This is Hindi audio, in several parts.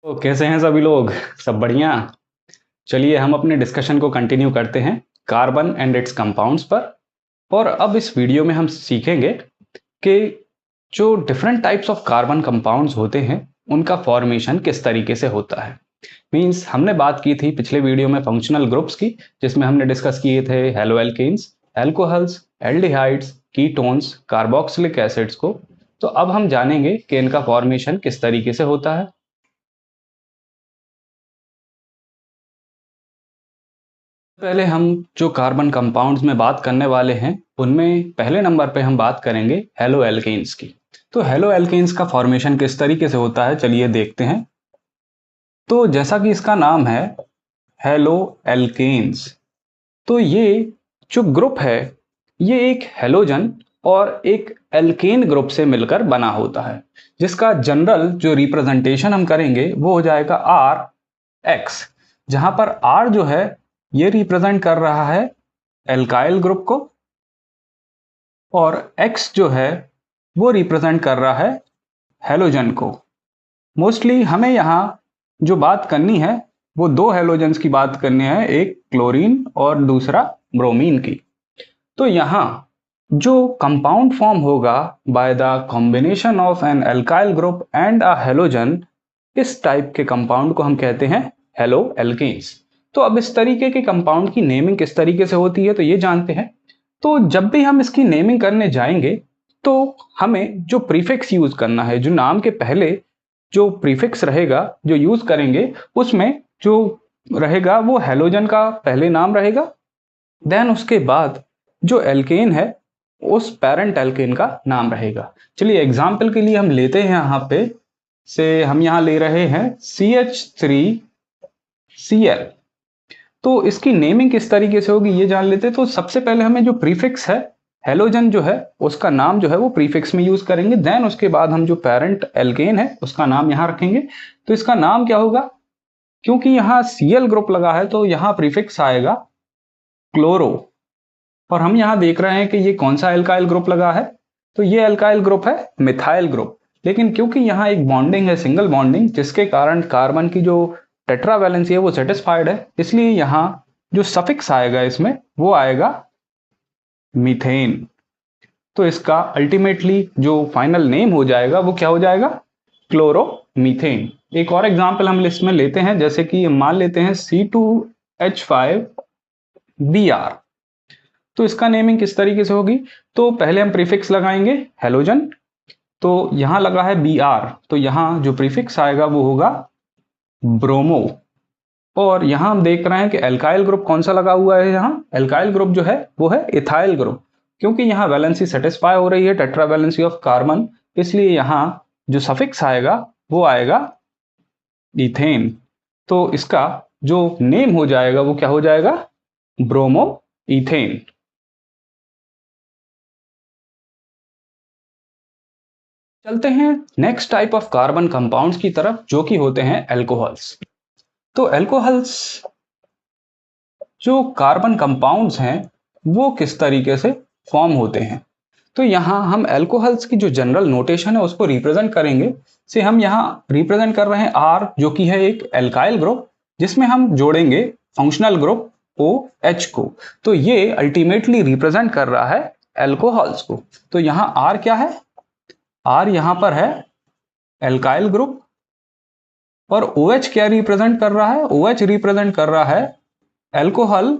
तो कैसे हैं सभी लोग? सब बढ़िया। चलिए हम अपने डिस्कशन को कंटिन्यू करते हैं कार्बन एंड इट्स कंपाउंड्स पर। और अब इस वीडियो में हम सीखेंगे कि जो different types of carbon compounds होते हैं उनका फॉर्मेशन किस तरीके से होता है। मींस हमने बात की थी पिछले वीडियो में फंक्शनल ग्रुप्स की, जिसमें हमने डिस्कस किए थे haloalkanes, alcohols, aldehydes, ketones, carboxylic acids को। तो अब हम जानेंगे कि इनका फॉर्मेशन किस तरीके से होता है। पहले हम जो कार्बन कंपाउंड्स में बात करने वाले हैं उनमें पहले नंबर पे हम बात करेंगे हेलो एल्केन्स की। तो हेलो एल्केन्स का फॉर्मेशन किस तरीके से होता है, चलिए देखते हैं। तो जैसा कि इसका नाम है हेलो एल्केन्स, तो ये जो ग्रुप है ये एक हेलोजन और एक एल्केन ग्रुप से मिलकर बना होता है, जिसका जनरल जो रिप्रेजेंटेशन हम करेंगे वो हो जाएगा आर एक्स, जहां पर आर जो है ये रिप्रेजेंट कर रहा है एल्काइल ग्रुप को और एक्स जो है वो रिप्रेजेंट कर रहा है हेलोजन को। मोस्टली हमें यहाँ जो बात करनी है वो दो हेलोजन्स की बात करनी है, एक क्लोरीन और दूसरा ब्रोमीन की। तो यहाँ जो कंपाउंड फॉर्म होगा by the combination of an alkyl group and a halogen, इस टाइप के कंपाउंड को हम कहते हैं हेलो एल्केन्स। तो अब इस तरीके के कंपाउंड की नेमिंग किस तरीके से होती है तो ये जानते हैं। तो जब भी हम इसकी नेमिंग करने जाएंगे तो हमें जो प्रीफिक्स यूज करना है, जो नाम के पहले जो प्रीफिक्स रहेगा जो यूज करेंगे, उसमें जो रहेगा वो हेलोजन का पहले नाम रहेगा। देन उसके बाद जो एल्केन है उस पेरेंट एल्केन का नाम रहेगा। चलिए एग्जाम्पल के लिए हम लेते हैं यहाँ पे से हम यहाँ ले रहे हैं CH3Cl। तो इसकी नेमिंग किस तरीके से होगी ये जान लेते हैं। तो सबसे पहले हमें जो प्रीफिक्स है हेलोजन जो है उसका नाम जो है वो प्रीफिक्स में यूज करेंगे। देन उसके बाद हम जो पेरेंट एल्केन है उसका नाम यहाँ रखेंगे। तो इसका नाम क्या होगा, क्योंकि यहाँ Cl ग्रुप लगा है तो यहाँ प्रीफिक्स आएगा क्लोरो। और हम यहाँ देख रहे हैं कि ये कौन सा एल्काइल ग्रुप लगा है, तो ये एल्काइल ग्रुप है मिथाइल ग्रुप। लेकिन क्योंकि यहाँ एक बॉन्डिंग है सिंगल बॉन्डिंग, जिसके कारण कार्बन की जो टेट्रा वैलेंसी है वो सेटिस्फाइड है, इसलिए यहाँ जो सफिक्स आएगा इसमें वो आएगा मीथेन। तो इसका अल्टीमेटली जो फाइनल नेम हो जाएगा वो क्या हो जाएगा, क्लोरोमीथेन। एक और एग्जांपल हम लिस्ट में लेते हैं, जैसे कि मान लेते हैं C2H5Br। तो इसका नेमिंग किस तरीके से होगी, तो पहले हम प्रीफिक्स लगाएंगे हेलोजन। तो यहां लगा है Br, तो यहां जो प्रीफिक्स आएगा वो होगा ब्रोमो। और यहां हम देख रहे हैं कि एल्काइल ग्रुप कौन सा लगा हुआ है, यहाँ एल्काइल ग्रुप जो है वो है इथाइल ग्रुप। क्योंकि यहाँ वैलेंसी सेटिस्फाई हो रही है टेट्रा वैलेंसी ऑफ कार्बन, इसलिए यहाँ जो सफिक्स आएगा वो आएगा इथेन। तो इसका जो नेम हो जाएगा वो क्या हो जाएगा, ब्रोमो इथेन। चलते हैं next type of carbon compounds की तरफ, जो कि होते हैं एल्कोहल्स। तो एल्कोहल्स जो कार्बन कंपाउंड्स हैं वो किस तरीके से फॉर्म होते हैं। तो यहाँ हम एल्कोहल्स की जो जनरल नोटेशन है उसको रिप्रेजेंट करेंगे। से हम यहाँ रिप्रेजेंट कर रहे हैं आर, जो कि है एक एल्काइल ग्रुप, जिसमें हम जोड़ेंगे फंक्शनल ग्रुप OH को। तो ये अल्टीमेटली रिप्रेजेंट कर रहा है एल्कोहल्स को। तो यहाँ आर क्या है, आर यहाँ पर है एल्काइल ग्रुप। और OH क्या रिप्रेजेंट कर रहा है, OH रिप्रेजेंट कर रहा है एल्कोहल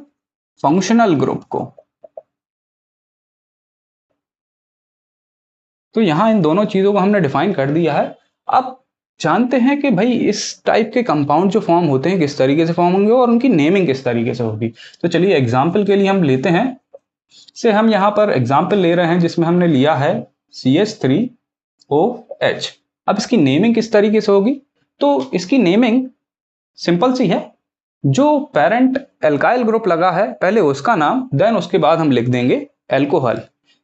फंक्शनल ग्रुप को। तो यहां इन दोनों चीजों को हमने डिफाइन कर दिया है। अब जानते हैं कि भाई इस टाइप के कंपाउंड जो फॉर्म होते हैं किस तरीके से फॉर्म होंगे और उनकी नेमिंग किस तरीके से होगी। तो चलिए एग्जाम्पल के लिए हम लेते हैं, से हम यहाँ पर एग्जाम्पल ले रहे हैं जिसमें हमने लिया है CH3OH। अब इसकी नेमिंग किस तरीके से होगी, तो इसकी नेमिंग सिंपल सी है। जो पेरेंट एल्काइल ग्रुप लगा है पहले उसका नाम, देन उसके बाद हम लिख देंगे एल्कोहल।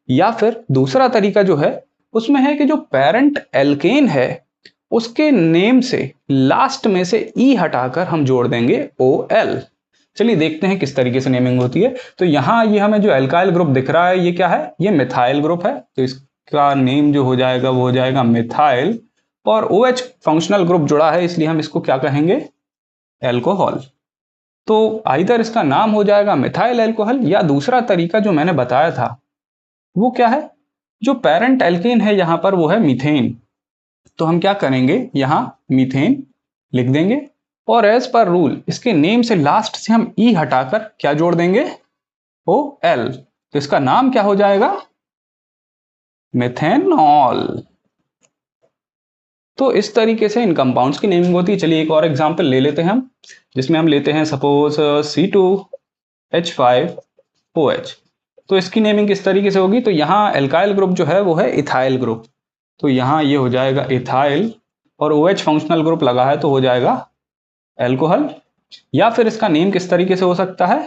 या फिर दूसरा तरीका जो है उसमें है कि जो पेरेंट एल्केन है उसके नेम से लास्ट में से ई हटाकर हम जोड़ देंगे OL। चलिए देखते हैं किस तरीके से नेमिंग होती है। तो यहाँ ये हमें जो एल्काइल ग्रुप दिख रहा है ये क्या है, ये मिथाइल ग्रुप है। तो इसका नेम जो हो जाएगा वो हो जाएगा मिथाइल। और OH फंक्शनल ग्रुप जुड़ा है, इसलिए हम इसको क्या कहेंगे, एल्कोहल। तो आइदर इसका नाम हो जाएगा मिथाइल एल्कोहल, या दूसरा तरीका जो मैंने बताया था वो क्या है, जो पेरेंट एल्केन है यहाँ पर वो है मीथेन। तो हम क्या करेंगे, यहाँ मीथेन लिख देंगे, और एज पर रूल इसके नेम से लास्ट से हम ई हटाकर क्या जोड़ देंगे, OL। तो इसका नाम क्या हो जाएगा, मेथेनॉल। तो इस तरीके से इन कंपाउंड्स की नेमिंग होती है। चलिए एक और एग्जांपल ले लेते हैं हम, जिसमें हम लेते हैं सपोज C2H5OH। तो इसकी नेमिंग किस तरीके से होगी, तो यहाँ एल्काइल ग्रुप जो है वो है इथाइल ग्रुप, तो यहाँ ये हो जाएगा इथाइल, और OH फंक्शनल ग्रुप लगा है तो हो जाएगा एल्कोहल। या फिर इसका नेम किस तरीके से हो सकता है,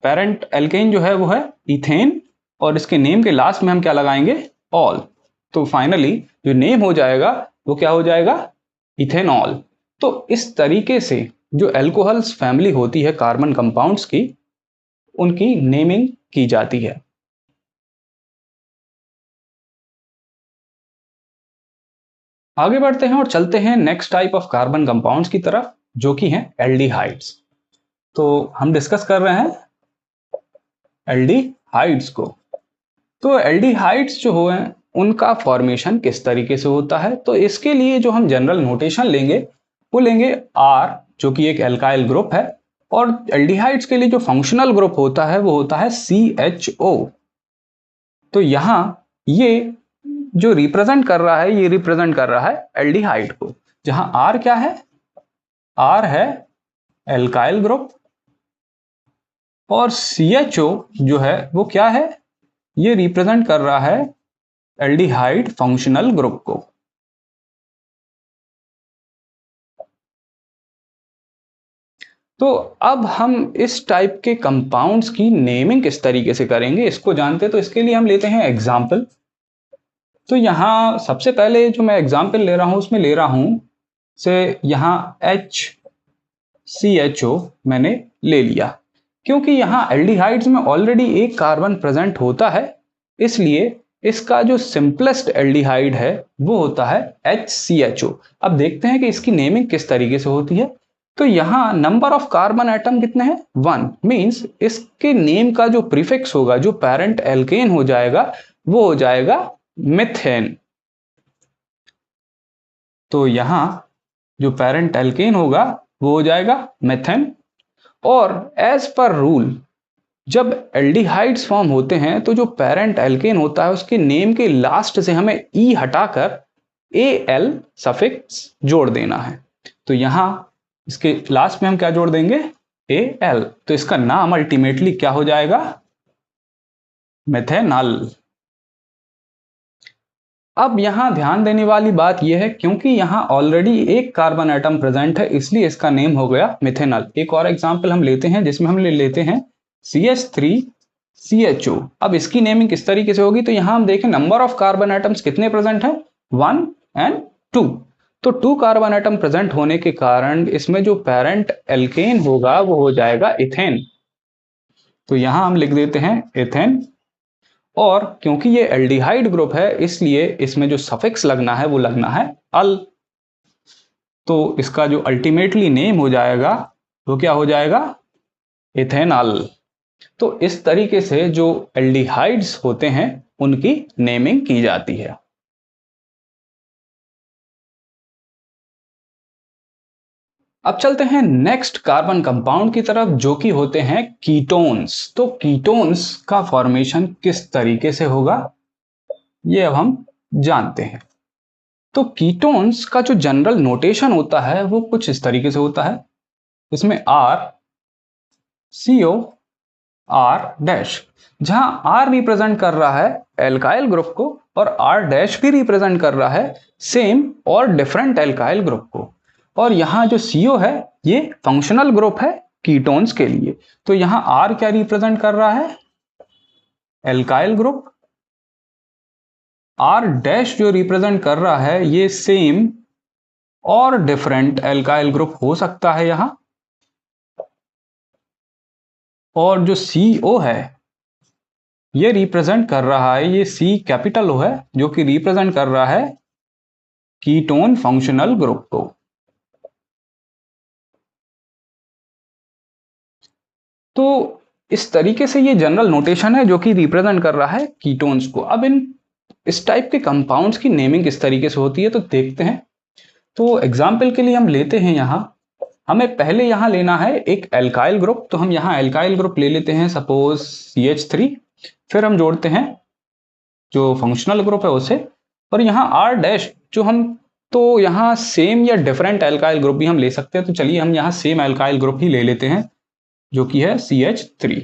पेरेंट एल्केन जो है वो है इथेन, और इसके नेम के लास्ट में हम क्या लगाएंगे, ऑल। तो फाइनली जो नेम हो जाएगा वो क्या हो जाएगा, इथेनॉल। तो इस तरीके से जो एल्कोहल्स फैमिली होती है कार्बन कंपाउंड्स की, उनकी नेमिंग की जाती है। आगे बढ़ते हैं और चलते हैं next type of carbon compounds की तरफ, जो कि हैं एल्डिहाइड्स। तो हम डिस्कस कर रहे हैं एल्डिहाइड्स को। तो एल्डिहाइड्स जो हो हैं उनका फॉर्मेशन किस तरीके से होता है, तो इसके लिए जो हम जनरल नोटेशन लेंगे वो लेंगे R, जो कि एक एल्काइल ग्रुप है, और एल्डिहाइड्स के लिए जो फंक्शनल ग्रुप होता है वो होता है CHO। तो यहां ये जो रिप्रेजेंट कर रहा है, ये रिप्रेजेंट कर रहा है एल्डिहाइड को, जहां R क्या है, R है एल्काइल ग्रुप, और CHO जो है वो क्या है, ये रिप्रेजेंट कर रहा है एल्डिहाइड फंक्शनल ग्रुप को। तो अब हम इस टाइप के कंपाउंड्स की नेमिंग किस तरीके से करेंगे इसको जानते हैं। तो इसके लिए हम लेते हैं एग्जाम्पल। तो यहाँ सबसे पहले जो मैं एग्जाम्पल ले रहा हूं उसमें ले रहा हूं से यहाँ HCHO मैंने ले लिया, क्योंकि यहाँ एल्डिहाइड्स में ऑलरेडी एक कार्बन प्रेजेंट होता है, इसलिए इसका जो सिंपलेस्ट एल्डिहाइड है वो होता है HCHO। अब देखते हैं कि इसकी नेमिंग किस तरीके से होती है। तो यहाँ नंबर ऑफ कार्बन एटम कितने हैं, 1, मींस इसके नेम का जो प्रीफिक्स होगा, जो पेरेंट एल्केन हो जाएगा वो हो जाएगा मिथेन। तो यहाँ जो पेरेंट एल्केन होगा वो हो जाएगा मिथेन। और एज पर रूल जब एल्डिहाइड्स फॉर्म होते हैं तो जो पेरेंट एल्केन होता है उसके नेम के लास्ट से हमें ई हटाकर AL सफिक्स जोड़ देना है। तो यहां इसके लास्ट में हम क्या जोड़ देंगे, AL। तो इसका नाम अल्टीमेटली क्या हो जाएगा, मेथेनॉल। अब यहां ध्यान देने वाली बात यह है, क्योंकि यहां ऑलरेडी एक कार्बन एटम प्रेजेंट है इसलिए इसका नेम हो गया मिथेनॉल। एक और एग्जांपल हम लेते हैं जिसमें हम ले लेते हैं CH3CHO। अब इसकी नेमिंग किस तरीके से होगी, तो यहां हम देखें नंबर ऑफ कार्बन एटम्स कितने प्रेजेंट है, 1 और 2। तो 2 कार्बन एटम प्रेजेंट होने के कारण इसमें जो पेरेंट एल्केन होगा वो हो जाएगा इथेन। तो यहां हम लिख देते हैं इथेन, और क्योंकि ये एल्डिहाइड ग्रुप है इसलिए इसमें जो सफिक्स लगना है वो लगना है अल। तो इसका जो अल्टीमेटली नेम हो जाएगा वो क्या हो जाएगा, इथेनॉल। तो इस तरीके से जो एल्डिहाइड्स होते हैं उनकी नेमिंग की जाती है। अब चलते हैं नेक्स्ट कार्बन कंपाउंड की तरफ, जो कि होते हैं कीटोन्स। तो कीटोन्स का फॉर्मेशन किस तरीके से होगा ये अब हम जानते हैं। तो कीटोन्स का जो जनरल नोटेशन होता है वो कुछ इस तरीके से होता है, इसमें R CO R डैश, जहां R रिप्रेजेंट कर रहा है एल्काइल ग्रुप को और R डैश भी रिप्रेजेंट कर रहा है सेम और डिफरेंट एल्काइल ग्रुप को। और यहां जो CO है ये फंक्शनल ग्रुप है कीटोन्स के लिए। तो यहां R क्या रिप्रेजेंट कर रहा है, एल्काइल ग्रुप। R डैश जो रिप्रेजेंट कर रहा है ये सेम और डिफरेंट एल्काइल ग्रुप हो सकता है यहां। और जो CO है ये रिप्रेजेंट कर रहा है, ये C कैपिटल O है जो कि रिप्रेजेंट कर रहा है कीटोन फंक्शनल ग्रुप को। तो इस तरीके से ये जनरल नोटेशन है जो कि रिप्रेजेंट कर रहा है कीटोन्स को। अब इस टाइप के कंपाउंड्स की नेमिंग किस तरीके से होती है तो देखते हैं। तो एग्जाम्पल के लिए हम लेते हैं यहाँ, हमें पहले यहाँ लेना है एक एल्काइल ग्रुप, तो हम यहाँ एल्काइल ग्रुप ले लेते हैं सपोज CH3, फिर हम जोड़ते हैं जो फंक्शनल ग्रुप है उसे, और यहाँ R' जो हम, तो यहाँ सेम या डिफरेंट एल्काइल ग्रुप भी हम ले सकते हैं, तो चलिए हम यहाँ सेम एल्काइल ग्रुप ही ले लेते हैं जो कि है CH3।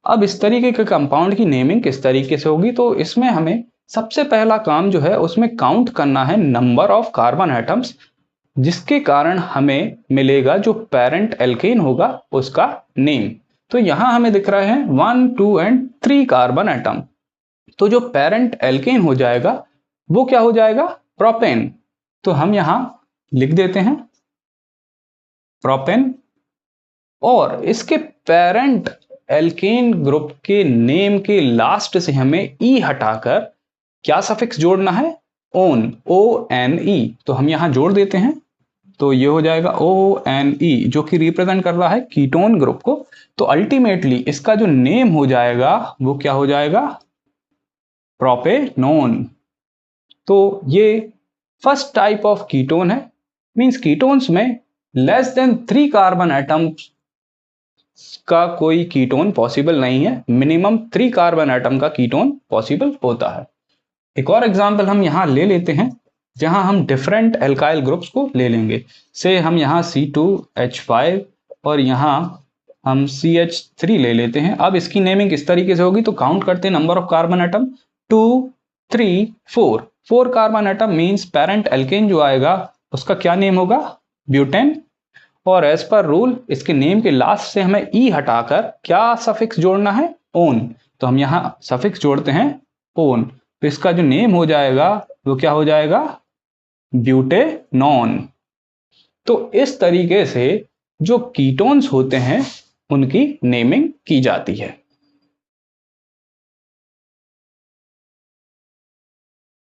अब इस तरीके के कंपाउंड की नेमिंग किस तरीके से होगी, तो इसमें हमें सबसे पहला काम जो है उसमें काउंट करना है नंबर ऑफ कार्बन एटम्स, जिसके कारण हमें मिलेगा जो पेरेंट एल्केन होगा उसका नेम। तो यहां हमें दिख रहे हैं 1, 2 एंड 3 कार्बन एटम, तो जो पेरेंट एल्केन हो जाएगा वो क्या हो जाएगा, प्रोपेन। तो हम यहां लिख देते हैं प्रोपेन, और इसके पेरेंट एल्केन ग्रुप के नेम के लास्ट से हमें ई हटाकर क्या सफिक्स जोड़ना है, ओन, ONE। तो हम यहां जोड़ देते हैं, तो ये हो जाएगा ONE जो कि रिप्रेजेंट कर रहा है कीटोन ग्रुप को। तो अल्टीमेटली इसका जो नेम हो जाएगा वो क्या हो जाएगा, प्रोपेनोन। तो ये फर्स्ट टाइप ऑफ कीटोन है, मींस कीटोन्स में लेस देन 3 कार्बन एटम्स का कोई कीटोन पॉसिबल नहीं है, मिनिमम 3 कार्बन एटम का कीटोन पॉसिबल होता है। एक और एग्जांपल हम यहां ले लेते हैं जहां हम डिफरेंट एल्काइल ग्रुप्स को ले लेंगे, से हम यहां C2H5 और यहां हम CH3 ले लेते हैं। अब इसकी नेमिंग किस तरीके से होगी, तो काउंट करते हैं number of carbon atom, 2, 3, 4 carbon atom means parent alkane जो आएगा उसका क्या नेम होगा, ब्यूटेन। और एज पर रूल इसके नेम के लास्ट से हमें ई हटाकर क्या सफिक्स जोड़ना है, ओन। तो हम यहां सफिक्स जोड़ते हैं ओन, तो इसका जो नेम हो जाएगा वो क्या हो जाएगा, ब्यूटेनॉन। तो इस तरीके से जो कीटोन्स होते हैं उनकी नेमिंग की जाती है।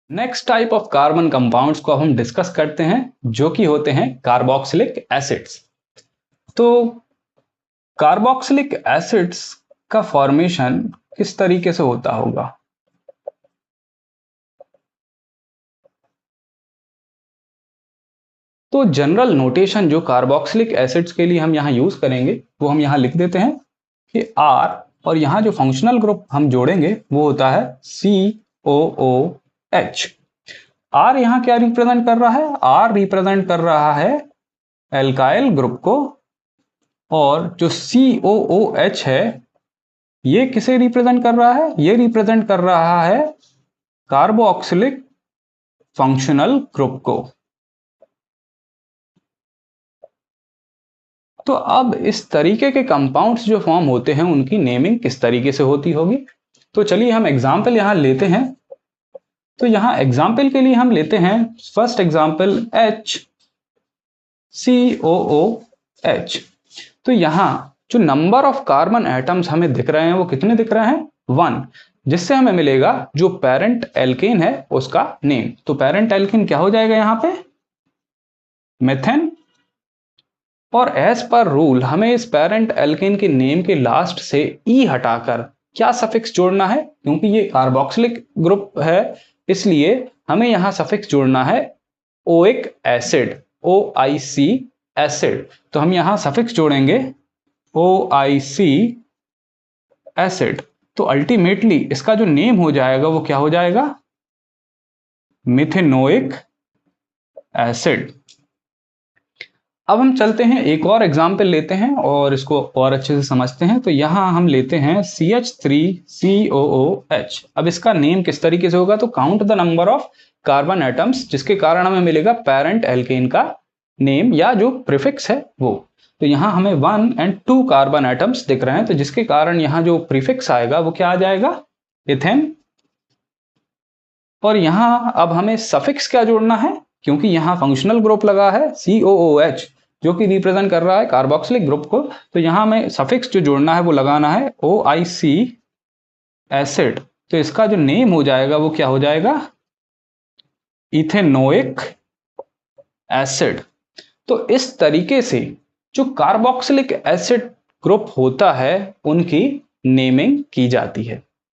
Next type of carbon compounds को हम डिस्कस करते हैं जो कि होते हैं कार्बोक्सिलिक एसिड्स। तो कार्बोक्सिलिक एसिड्स का फॉर्मेशन किस तरीके से होता होगा, तो जनरल नोटेशन जो कार्बोक्सिलिक एसिड्स के लिए हम यहां यूज करेंगे वो हम यहां लिख देते हैं कि R, और यहां जो फंक्शनल ग्रुप हम जोड़ेंगे वो होता है COOH। R यहां क्या रिप्रेजेंट कर रहा है, R रिप्रेजेंट कर रहा है एल्काइल ग्रुप को, और जो COOH है ये किसे रिप्रेजेंट कर रहा है, ये रिप्रेजेंट कर रहा है कार्बोक्सिलिक फंक्शनल ग्रुप को। तो अब इस तरीके के कंपाउंड्स जो फॉर्म होते हैं उनकी नेमिंग किस तरीके से होती होगी, तो चलिए हम एग्जाम्पल यहां लेते हैं। तो यहां एग्जाम्पल के लिए हम लेते हैं फर्स्ट एग्जाम्पल HCOOH। तो यहां जो नंबर ऑफ कार्बन एटम्स हमें दिख रहे हैं वो कितने दिख रहे हैं, 1, जिससे हमें मिलेगा जो पेरेंट एल्केन है उसका नेम। तो पेरेंट एल्केन क्या हो जाएगा यहां पे, मेथेन। और एज पर रूल हमें इस पेरेंट एल्केन के नेम के लास्ट से ई हटाकर क्या सफिक्स जोड़ना है, क्योंकि ये कार्बोक्सिलिक ग्रुप है इसलिए हमें यहां सफिक्स जोड़ना है ओइक एसिड, OIC एसिड। तो हम यहां सफिक्स जोड़ेंगे OIC एसिड, तो अल्टीमेटली इसका जो नेम हो जाएगा वो क्या हो जाएगा, मिथेनोइक एसिड। अब हम चलते हैं एक और एग्जाम्पल लेते हैं और इसको और अच्छे से समझते हैं। तो यहां हम लेते हैं CH3COOH। अब इसका नेम किस तरीके से होगा, तो count the number of carbon atoms, जिसके कारण हमें मिलेगा पेरेंट एल्केन का नेम या जो प्रीफिक्स है वो। तो यहां हमें 1 एंड 2 कार्बन एटम्स दिख रहे हैं, तो जिसके कारण यहां जो प्रीफिक्स आएगा वो क्या आ जाएगा, इथेन। और यहां अब हमें सफिक्स क्या जोड़ना है, क्योंकि यहां फंक्शनल ग्रुप लगा है COOH जो कि रिप्रेजेंट कर रहा है कार्बोक्सिलिक ग्रुप को, तो यहां हमें सफिक्स जो जोड़ना है वो लगाना है OIC एसिड। तो इसका जो नेम हो जाएगा वो क्या हो जाएगा, इथेनोइक एसिड। तो इस तरीके से जो कार्बोक्सिलिक एसिड ग्रुप होता है उनकी नेमिंग की जाती है।